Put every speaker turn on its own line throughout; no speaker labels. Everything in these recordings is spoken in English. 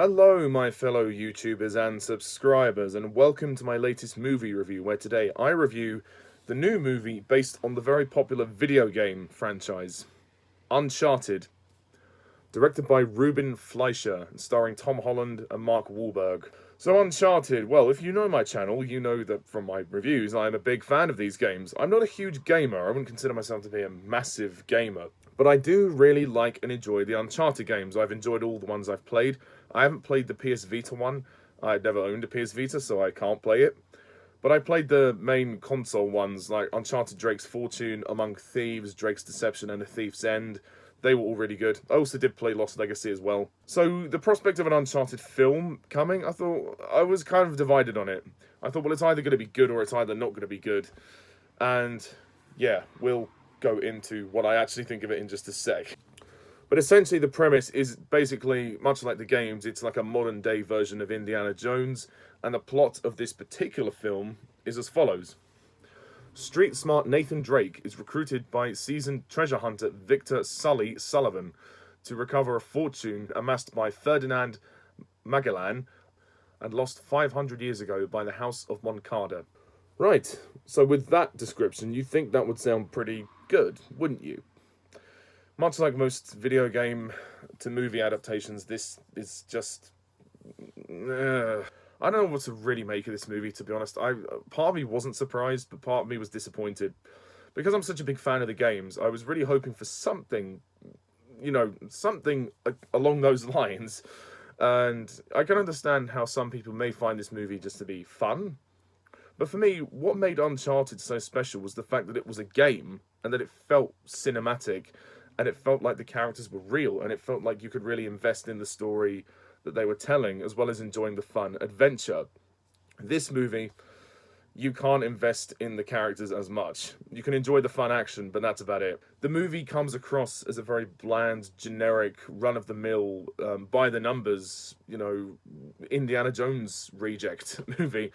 Hello, my fellow YouTubers and subscribers, and welcome to my latest movie review, where today I review the new movie based on the very popular video game franchise, Uncharted, directed by Ruben Fleischer, and starring Tom Holland and Mark Whalberg. So Uncharted, well, if you know my channel, you know that from my reviews, I'm a big fan of these games. I'm not a huge gamer, I wouldn't consider myself to be a massive gamer, but I do really like and enjoy the Uncharted games. I've enjoyed all the ones I've played. I haven't played the PS Vita one. I've never owned a PS Vita, so I can't play it. But I played the main console ones, like Uncharted Drake's Fortune, Among Thieves, Drake's Deception, and A Thief's End. They were all really good. I also did play Lost Legacy as well. So the prospect of an Uncharted film coming, I was kind of divided on it. I thought, well, it's either going to be good or it's either not going to be good. And yeah, we'll go into what I actually think of it in just a sec. But essentially the premise is basically, much like the games, it's like a modern day version of Indiana Jones, and the plot of this particular film is as follows. Street smart Nathan Drake is recruited by seasoned treasure hunter Victor Sully Sullivan to recover a fortune amassed by Ferdinand Magellan and lost 500 years ago by the House of Moncada. Right, so with that description, you'd think that would sound pretty good, wouldn't you? Much like most video game to movie adaptations, this is just... I don't know what to really make of this movie, to be honest. Part of me wasn't surprised, but part of me was disappointed. Because I'm such a big fan of the games, I was really hoping for something, something along those lines. And I can understand how some people may find this movie just to be fun. But for me, what made Uncharted so special was the fact that it was a game, and that it felt cinematic, and it felt like the characters were real, and it felt like you could really invest in the story that they were telling, as well as enjoying the fun adventure. This movie, you can't invest in the characters as much. You can enjoy the fun action, but that's about it. The movie comes across as a very bland, generic, run-of-the-mill, by-the-numbers, Indiana Jones reject movie.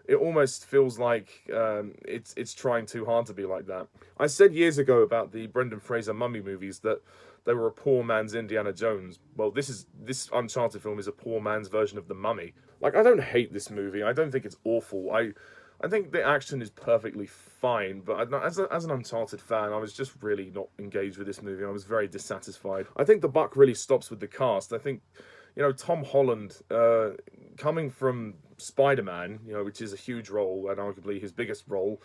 It almost feels like it's trying too hard to be like that. I said years ago about the Brendan Fraser Mummy movies that they were a poor man's Indiana Jones. Well, this Uncharted film is a poor man's version of The Mummy. Like, I don't hate this movie. I don't think it's awful. I think the action is perfectly fine, but as an Uncharted fan, I was just really not engaged with this movie. I was very dissatisfied. I think the buck really stops with the cast. I think, Tom Holland, coming from Spider-Man, which is a huge role, and arguably his biggest role,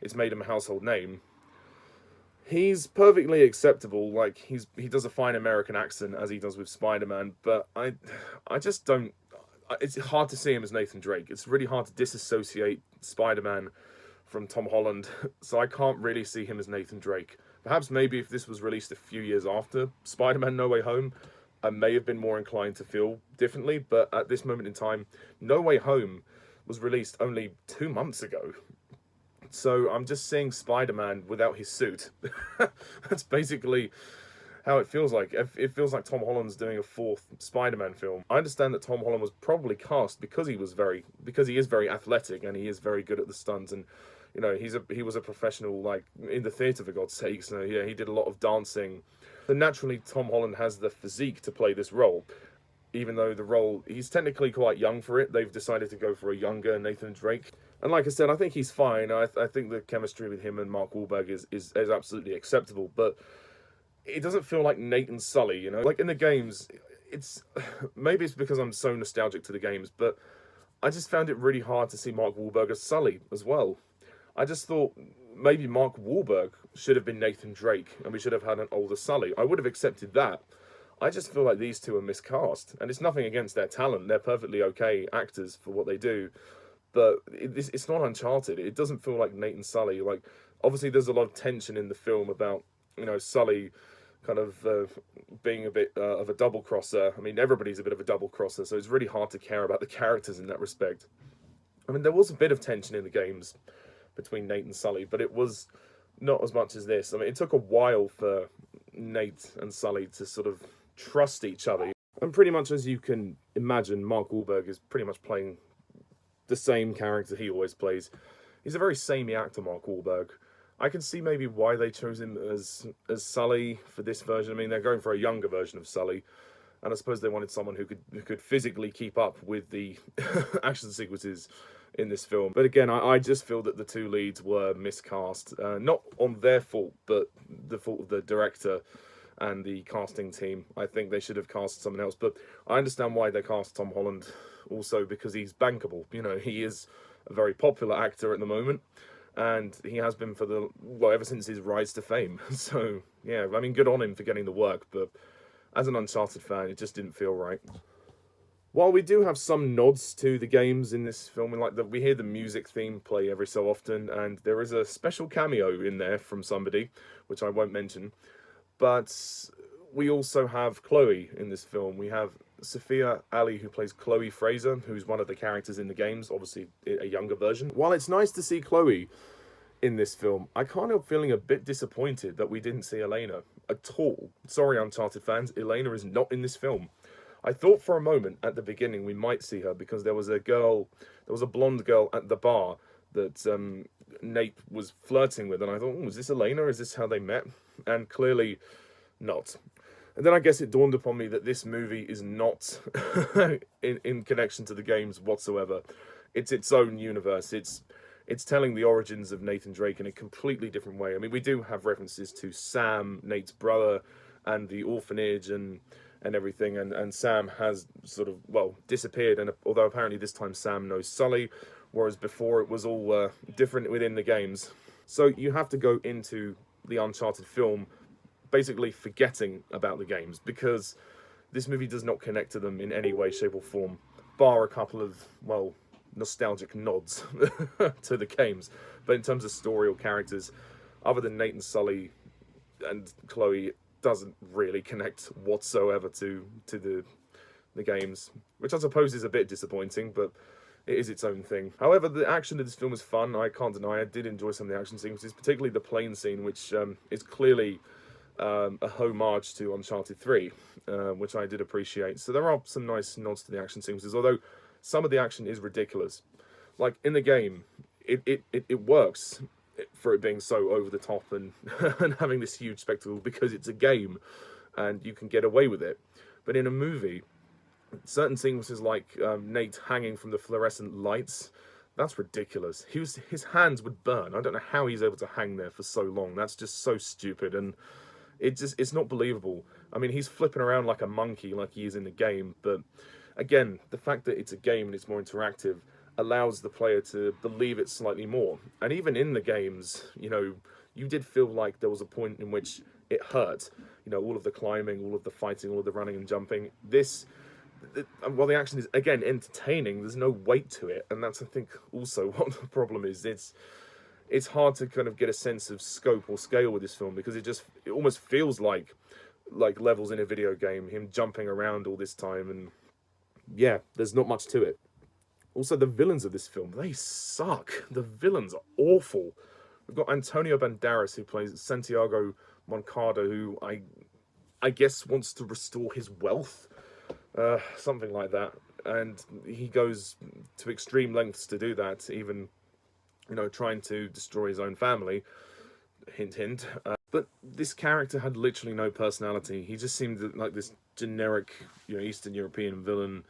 it's made him a household name. He's perfectly acceptable, like, he does a fine American accent, as he does with Spider-Man, but I just don't... It's hard to see him as Nathan Drake. It's really hard to disassociate Spider-Man from Tom Holland, so I can't really see him as Nathan Drake. Perhaps maybe if this was released a few years after Spider-Man No Way Home, I may have been more inclined to feel differently, but at this moment in time, No Way Home was released only 2 months ago. So I'm just seeing Spider-Man without his suit. That's basically how it feels like. It feels like Tom Holland's doing a fourth Spider-Man film. I understand that Tom Holland was probably cast because he is very athletic and he is very good at the stunts, and he was a professional, like, in the theatre, for God's sake. So yeah, he did a lot of dancing. So naturally, Tom Holland has the physique to play this role. Even though he's technically quite young for it, they've decided to go for a younger Nathan Drake. And like I said, I think he's fine. I think the chemistry with him and Mark Whalberg is absolutely acceptable. But it doesn't feel like Nate and Sully, Like in the games, maybe it's because I'm so nostalgic to the games, but I just found it really hard to see Mark Whalberg as Sully as well. I just thought maybe Mark Whalberg should have been Nathan Drake, and we should have had an older Sully. I would have accepted that. I just feel like these two are miscast, and it's nothing against their talent. They're perfectly okay actors for what they do, but it's not Uncharted. It doesn't feel like Nate and Sully. Like, obviously there's a lot of tension in the film about, Sully kind of being a bit of a double-crosser. I mean, everybody's a bit of a double-crosser, so it's really hard to care about the characters in that respect. I mean, there was a bit of tension in the games between Nate and Sully, but it was not as much as this. I mean, it took a while for Nate and Sully to sort of trust each other. And pretty much, as you can imagine, Mark Whalberg is pretty much playing the same character he always plays. He's a very samey actor, Mark Whalberg. I can see maybe why they chose him as Sully for this version. I mean, they're going for a younger version of Sully. and I suppose they wanted someone who could physically keep up with the action sequences in this film. But again, I just feel that the two leads were miscast, not on their fault, but the fault of the director and the casting team. I think they should have cast someone else, but I understand why they cast Tom Holland, also because he's bankable. You know, he is a very popular actor at the moment, and he has been for ever since his rise to fame. So yeah, I mean, good on him for getting the work, but as an Uncharted fan, it just didn't feel right. While we do have some nods to the games in this film, we hear the music theme play every so often, and there is a special cameo in there from somebody, which I won't mention. But we also have Chloe in this film. We have Sophia Ali, who plays Chloe Fraser, who's one of the characters in the games, obviously a younger version. While it's nice to see Chloe in this film, I kind of feeling a bit disappointed that we didn't see Elena at all. Sorry, Uncharted fans, Elena is not in this film. I thought for a moment at the beginning we might see her, because there was a blonde girl at the bar that Nate was flirting with, and I thought, is this Elena? Is this how they met? And clearly not. And then I guess it dawned upon me that this movie is not in connection to the games whatsoever. It's its own universe. It's telling the origins of Nathan Drake in a completely different way. I mean, we do have references to Sam, Nate's brother, and the orphanage and everything, and Sam has sort of, disappeared, and although apparently this time Sam knows Sully, whereas before it was all different within the games. So you have to go into the Uncharted film basically forgetting about the games, because this movie does not connect to them in any way, shape or form, bar a couple of, nostalgic nods to the games. But in terms of story or characters, other than Nate and Sully and Chloe, it doesn't really connect whatsoever to the games, which I suppose is a bit disappointing, but it is its own thing. However, the action of this film is fun. I can't deny I did enjoy some of the action sequences, particularly the plane scene, which is clearly a homage to Uncharted 3, which I did appreciate. So there are some nice nods to the action sequences, although some of the action is ridiculous. Like in the game, it works for it being so over the top and, and having this huge spectacle, because it's a game and you can get away with it. But in a movie, certain sequences like Nate hanging from the fluorescent lights, that's ridiculous. His hands would burn. I don't know how he's able to hang there for so long. That's just so stupid, and it's not believable. I mean, he's flipping around like a monkey like he is in the game, but again, the fact that it's a game and it's more interactive allows the player to believe it slightly more. And even in the games, you did feel like there was a point in which it hurt. All of the climbing, all of the fighting, all of the running and jumping. While the action is, again, entertaining, there's no weight to it. And that's, I think, also what the problem is. It's hard to kind of get a sense of scope or scale with this film, because it almost feels like levels in a video game, him jumping around all this time, and yeah, there's not much to it. Also, the villains of this film, they suck. The villains are awful. We've got Antonio Banderas, who plays Santiago Moncada, who I guess wants to restore his wealth. Something like that. And he goes to extreme lengths to do that, even, trying to destroy his own family. Hint, hint. But this character had literally no personality. He just seemed like this generic, Eastern European villain.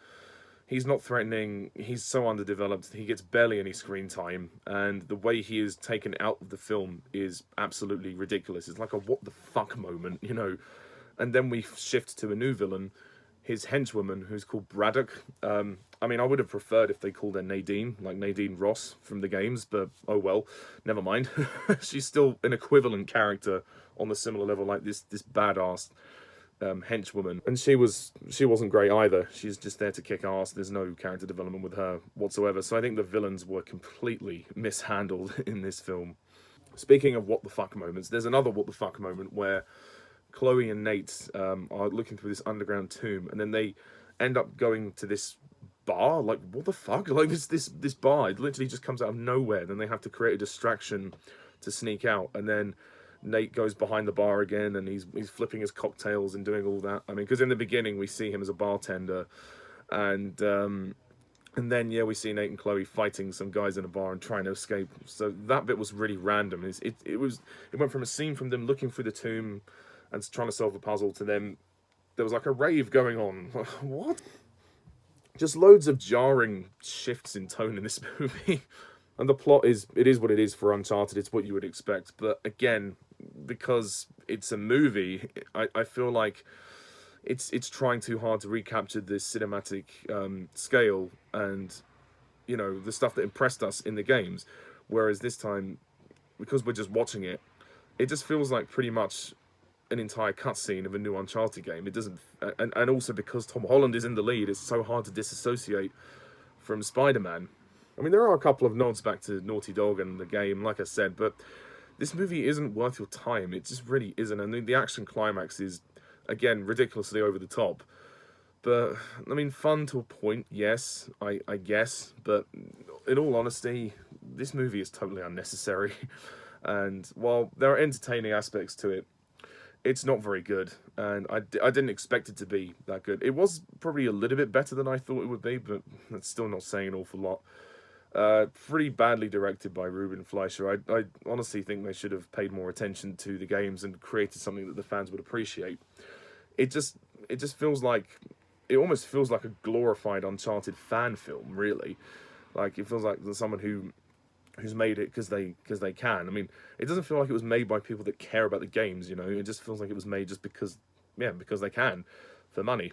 He's not threatening. He's so underdeveloped. He gets barely any screen time. And the way he is taken out of the film is absolutely ridiculous. It's like a what the fuck moment, And then we shift to a new villain, his henchwoman, who's called Braddock. I mean, I would have preferred if they called her Nadine, like Nadine Ross from the games, but oh well, never mind. She's still an equivalent character on the similar level, like this badass henchwoman, and she wasn't great either. She's just there to kick ass. There's no character development with her whatsoever. So I think the villains were completely mishandled in this film. Speaking of what the fuck moments, there's another what the fuck moment where Chloe and Nate are looking through this underground tomb, and then they end up going to this bar. Like, what the fuck? Like, this bar, it literally just comes out of nowhere. Then they have to create a distraction to sneak out, and then Nate goes behind the bar again, and he's flipping his cocktails and doing all that. I mean, because in the beginning we see him as a bartender, and then we see Nate and Chloe fighting some guys in a bar and trying to escape. So that bit was really random. It went from a scene from them looking through the tomb and trying to solve a puzzle to them there was like a rave going on. What? Just loads of jarring shifts in tone in this movie. And the plot it is what it is for Uncharted. It's what you would expect. But again, because it's a movie, I feel like it's trying too hard to recapture this cinematic scale and, you know, the stuff that impressed us in the games. Whereas this time, because we're just watching it, it just feels like pretty much an entire cutscene of a new Uncharted game. It doesn't, and also because Tom Holland is in the lead, it's so hard to disassociate from Spider-Man. I mean, there are a couple of nods back to Naughty Dog and the game, like I said, but this movie isn't worth your time. It just really isn't. And the action climax is, again, ridiculously over the top. But, I mean, fun to a point, yes, I guess. But in all honesty, this movie is totally unnecessary. And while there are entertaining aspects to it, it's not very good. And I didn't expect it to be that good. It was probably a little bit better than I thought it would be, but that's still not saying an awful lot. Pretty badly directed by Ruben Fleischer. I honestly think they should have paid more attention to the games and created something that the fans would appreciate. It just feels like, it almost feels like a glorified Uncharted fan film, really. Like, it feels like there's someone who's made it because they can. I mean, it doesn't feel like it was made by people that care about the games, you know. It just feels like it was made just because they can, for money.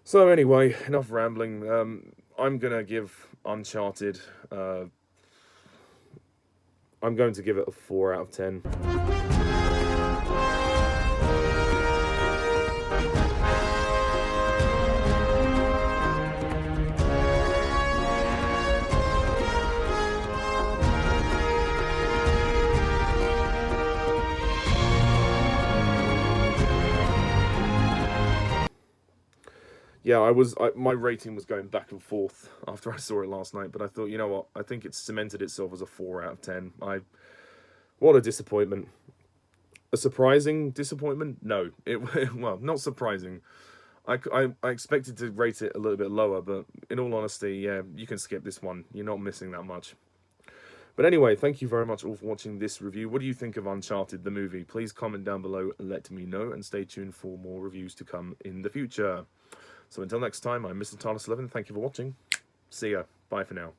So anyway, enough rambling. I'm gonna give Uncharted. I'm going to give it a 4 out of 10. Yeah, my rating was going back and forth after I saw it last night, but I thought, you know what, I think it's cemented itself as a 4 out of 10. What a disappointment. A surprising disappointment? No. Well, not surprising. I expected to rate it a little bit lower, but in all honesty, yeah, you can skip this one. You're not missing that much. But anyway, thank you very much all for watching this review. What do you think of Uncharted, the movie? Please comment down below and let me know, and stay tuned for more reviews to come in the future. So until next time, I'm Mr. Talos11. Thank you for watching. See ya. Bye for now.